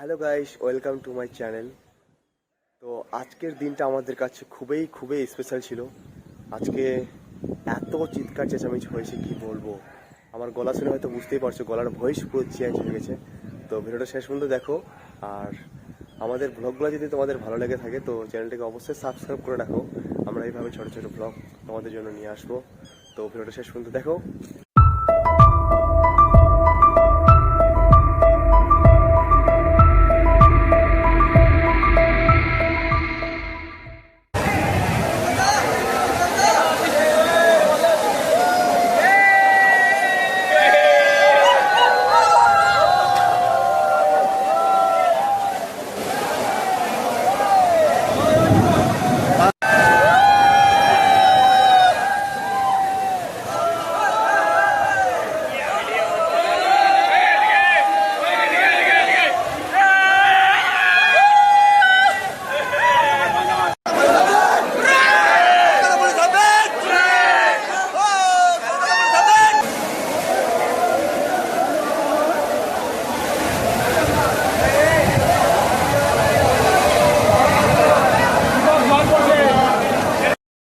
Hello guys, welcome to my channel. তো আজকের দিনটা আমাদের কাছে খুবই খুবই স্পেশাল ছিল। আজকে এত চিৎকার চেঁচামেচি হয়েছে কি বলবো। আমার গলা শুনে হয়তো বুঝতেই পারছো, গলার ভয়েস পুরো চেঞ্জ হয়ে গেছে। তো ভিডিওটা শেষ পর্যন্ত দেখো। আর আমাদের ব্লগগুলো যদি তোমাদের ভালো লেগে থাকে তো চ্যানেলটিকে অবশ্যই সাবস্ক্রাইব করে রাখো। আমরা এইভাবে ছোটো ছোটো ব্লগ তোমাদের জন্য নিয়ে আসবো। তো ভিডিওটা শেষ পর্যন্ত দেখো।